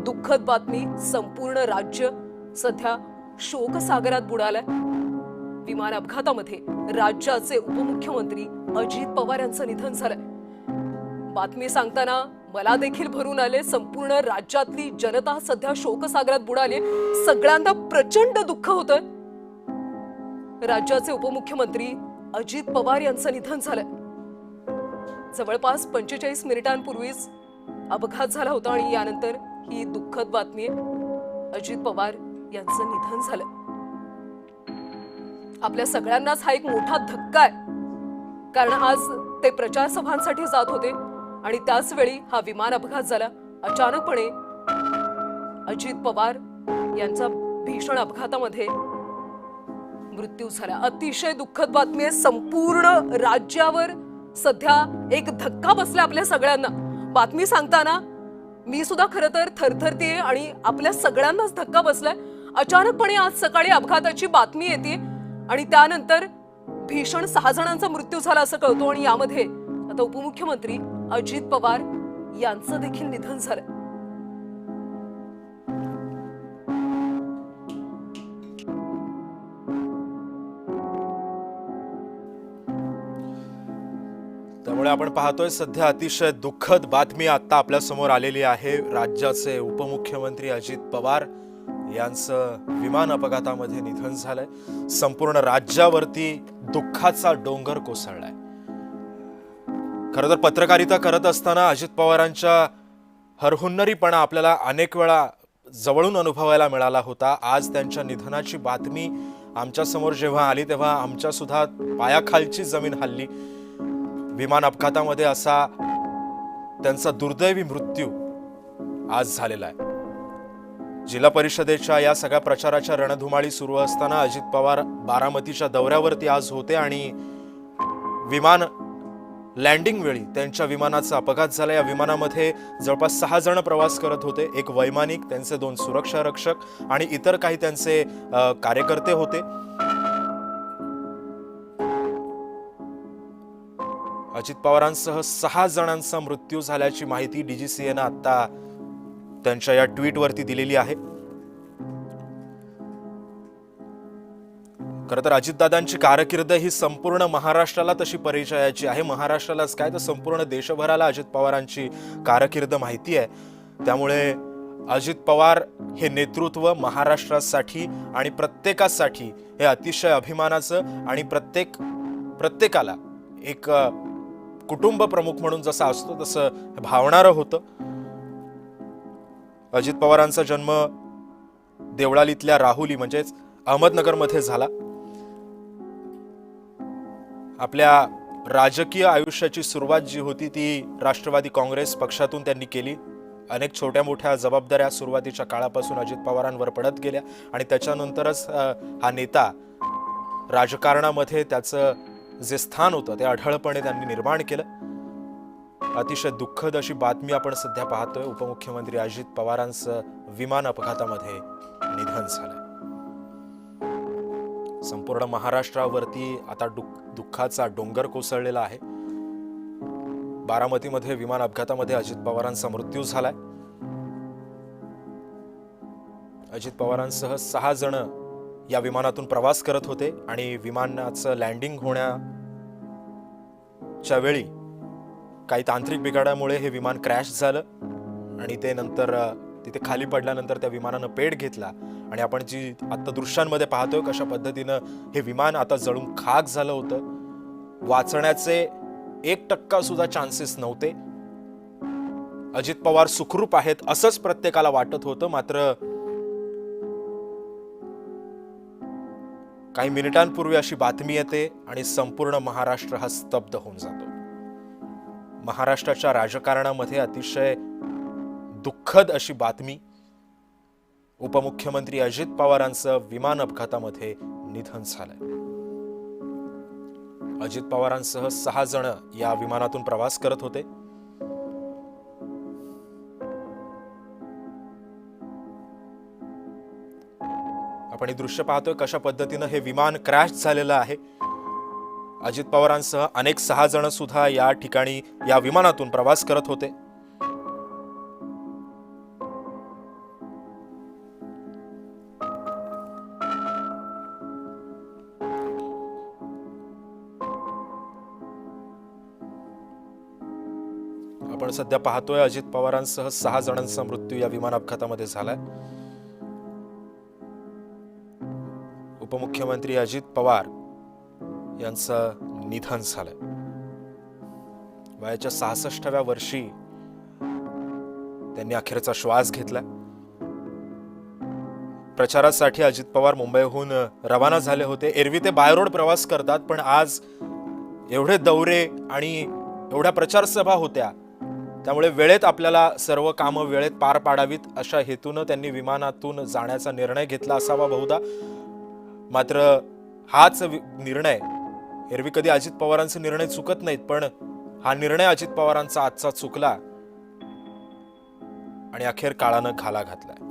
दुःखद बातमी, संपूर्ण राज्य सध्या शोकसागरात बुडालंय। विमान अपघातामध्ये राज्याचे उपमुख्यमंत्री अजित पवार यांचं निधन झालंय। बातमी सांगताना मला देखील भरून आले। संपूर्ण राज्यातली जनता सध्या शोकसागरात बुडाली। सगळ्यांना प्रचंड दुःख होतंय। राज्याचे उपमुख्यमंत्री अजित पवार यांचं निधन झालंय। जवळपास 45 मिनिटांपूर्वीच अपघात झाला होता आणि यानंतर ही दुःखद बातमी आहे। अजित पवार यांचं निधन झालं। आपल्या सगळ्यांनाच हा एक मोठा धक्का आहे, कारण आज ते प्रचार सभांसाठी जात होते आणि त्याच वेळी हा विमान अपघात झाला। अचानकपणे अजित पवार यांचा भीषण अपघातामध्ये मृत्यू झाला। अतिशय दुःखद बातमी आहे। संपूर्ण राज्यावर सध्या एक धक्का बसला आपल्या सगळ्यांना। बातमी सांगताना मी सुद्धा खरं तर थरथरतेय आणि आपल्या सगळ्यांनाच धक्का बसलाय। अचानकपणे आज सकाळी अपघाताची बातमी येते आणि त्यानंतर भीषण 6 जणांचा मृत्यू झाला असं कळतो आणि यामध्ये आता उपमुख्यमंत्री अजित पवार यांचं देखील निधन झालं। त्यामुळे आपण पाहतोय सध्या अतिशय दुःखद बातमी आता आपल्या समोर आलेली आहे। राज्याचे उपमुख्यमंत्री अजित पवार यांचं विमान अपघातामध्ये निधन झालंय। संपूर्ण राज्यावरती दुःखाचा डोंगर कोसळलाय। खरं तर पत्रकारिता करत असताना अजित पवारांच्या हरहुन्नरीपणा आपल्याला अनेक वेळा जवळून अनुभवायला मिळाला होता। आज त्यांच्या निधनाची बातमी आमच्या समोर जेव्हा आली तेव्हा आमच्या सुद्धा पायाखालची जमीन हलली। विमान अपघातामध्ये असा त्यांचा दुर्दैवी मृत्यू आज झालेला आहे। जिल्हा परिषदेच्या या सगळ्या प्रचाराच्या रणधुमाळी सुरू असताना अजित पवार बारामतीच्या दौऱ्यावरती आज होते आणि विमान लँडिंग वेळी त्यांच्या विमानाचा अपघात झाला। या विमानामध्ये जवळपास 6 जण प्रवास करत होते। एक वैमानिक, त्यांचे 2 सुरक्षा रक्षक आणि इतर काही त्यांचे कार्यकर्ते होते। अजित पवारांसह 6 जणांचा मृत्यू झाल्याची माहिती डीजीसीएनं आता त्यांच्या या ट्विटवरती दिलेली आहे। खरं तर अजितदादांची कारकीर्द ही संपूर्ण महाराष्ट्राला तशी परिचयाची आहे। महाराष्ट्रालाच काय तर संपूर्ण देशभराला अजित पवारांची कारकीर्द माहिती आहे। त्यामुळे अजित पवार हे नेतृत्व महाराष्ट्रासाठी आणि प्रत्येकासाठी हे अतिशय अभिमानाचं आणि प्रत्येकाला एक कुटुंब प्रमुख म्हणून जसं असतो तसं भावणारं होतं। अजित पवारांचा जन्म देवळालीतल्या राहुली म्हणजेच अहमदनगरमध्ये झाला। आपल्या राजकीय आयुष्याची सुरुवात जी होती ती राष्ट्रवादी काँग्रेस पक्षातून त्यांनी केली। अनेक छोट्या मोठ्या जबाबदाऱ्या सुरुवातीच्या काळापासून अजित पवारांवर पडत गेल्या आणि त्याच्यानंतरच हा नेता राजकारणामध्ये त्याचं जे स्थान होतं ते अढळपणे त्यांनी निर्माण केलं। अतिशय दुःखद अशी बातमी आपण सध्या पाहतोय। उपमुख्यमंत्री अजित पवारांचं विमान अपघातामध्ये निधन झालंय। संपूर्ण महाराष्ट्रावरती आता दुःखाचा डोंगर कोसळलेला आहे। बारामतीमध्ये विमान अपघातामध्ये अजित पवारांचा मृत्यू झालाय। अजित पवारांसह 6 जण या विमानातून प्रवास करत होते आणि विमानाचं लँडिंग होण्याच्या वेळी काही तांत्रिक बिघाडामुळे हे विमान क्रॅश झालं आणि ते नंतर तिथे खाली पडल्यानंतर त्या विमानानं पेट घेतला आणि आपण जी आता दृश्यांमध्ये पाहतोय कशा पद्धतीनं हे विमान आता जळून खाक झालं होतं। वाचण्याचे 1% सुद्धा चान्सेस नव्हते। अजित पवार सुखरूप आहेत असंच प्रत्येकाला वाटत होतं। मात्र काही मिनिटांपूर्वी अशी बातमी येते आणि संपूर्ण महाराष्ट्र हा स्तब्ध होऊन जातो। महाराष्ट्राच्या राजकारणामध्ये अतिशय दुःखद अशी बातमी, उपमुख्यमंत्री अजित पवारांचं विमान अपघातामध्ये निधन झालंय। अजित पवारांसह 6 जण या विमानातून प्रवास करत होते। आपण हे दृश्य पाहतोय कशा पद्धतीनं हे विमान क्रॅश झालेलं आहे। अजित पवारांसह अनेक 6 जण सुद्धा या ठिकाणी या विमानातून प्रवास करत होते। आपण सध्या पाहतोय अजित पवारांसह 6 जणांचा मृत्यू या विमान अपघातामध्ये झालाय. उपमुख्यमंत्री अजित पवार यांचं निधन झालंय. वयाच्या 66व्या वर्षी त्यांनी अखेरचा श्वास घेतला. प्रचारासाठी अजित पवार मुंबईहून रवाना झाले होते. एरवी ते बाय रोड प्रवास करतात, पण आज एवढे दौरे आणि एवढ्या प्रचार सभा होत्या, त्यामुळे वेळेत आपल्याला सर्व कामं वेळेत पार पाडावीत अशा हेतून त्यांनी विमानातून जाण्याचा निर्णय घेतला असावा बहुधा. मात्र हाच निर्णय, एरवी कधी अजित पवारांचे निर्णय चुकत नाहीत, पण हा निर्णय अजित पवारांचा आजचा चुकला आणि अखेर काळानं घाला घातलाय.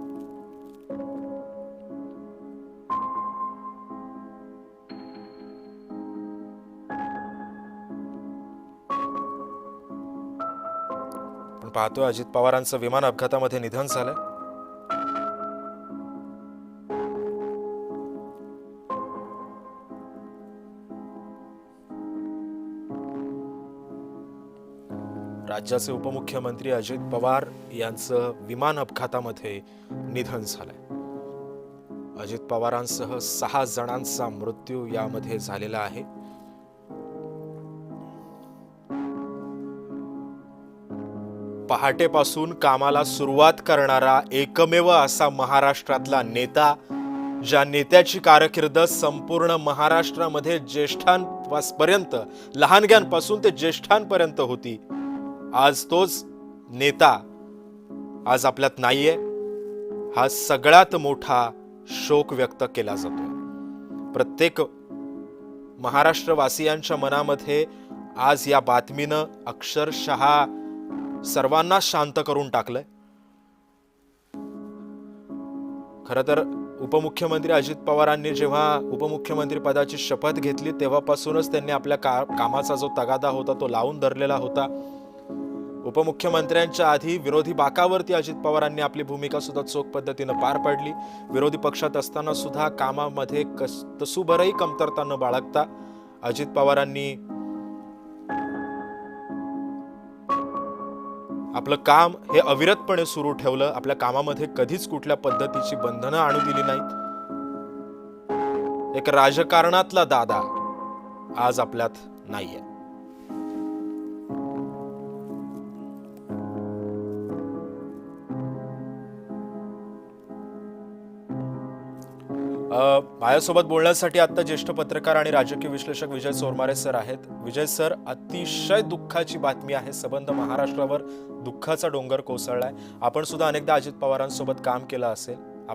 पण पाहतोय अजित पवारांचं विमान अपघातामध्ये निधन झालंय. राज्याचे उपमुख्यमंत्री अजित पवार यांचं विमान अपघातामध्ये निधन झालंय. अजित पवारांसह 6 जणांचा मृत्यू यामध्ये झालेला आहे. पहाटेपासून कामाला सुरुवात करणारा एकमेव असा महाराष्ट्रातला नेता, ज्या नेत्याची कारकीर्द संपूर्ण महाराष्ट्रामध्ये ज्येष्ठांपर्यंत, लहानग्यांपासून ते ज्येष्ठांपर्यंत होती, आज तोच नेता आज आपल्यात नाहीये. हा सगळ्यात मोठा शोक व्यक्त केला जातो. प्रत्येक महाराष्ट्रवासियांच्या मनामध्ये आज या बातमीनं अक्षरशः सर्वांना शांत करून टाकलंय. खरं तर उपमुख्यमंत्री अजित पवारांनी जेव्हा उपमुख्यमंत्री पदाची शपथ घेतली तेव्हापासूनच त्यांनी आपल्या कामाचा जो तगादा होता तो लावून धरलेला होता. उपमुख्यमंत्र्यांच्या आधी विरोधी बाकावरती अजित पवारांनी आपली भूमिका सुद्धा चोख पद्धतीनं पार पाडली. विरोधी पक्षात असताना सुद्धा कामामध्ये तसूभरही कमतरता न बाळगता अजित पवारांनी आपलं काम हे अविरतपणे सुरू ठेवलं. आपल्या कामामध्ये कधीच कुठल्या पद्धतीची बंधनं आणू दिली नाहीत. एक राजकारणातला दादा आज आपल्यात नाहीये. माझ्यासोबत बोलण्यासाठी आता ज्येष्ठ पत्रकार आणि राजकीय विश्लेषक विजय चोरमारे सर आहेत. विजय सर, अतिशय दुःखाची बातमी आहे. सबंध महाराष्ट्रावर दुःखाचा डोंगर कोसळलाय. आपण सुद्धा अनेकदा अजित पवारांसोबत काम केलं असेल.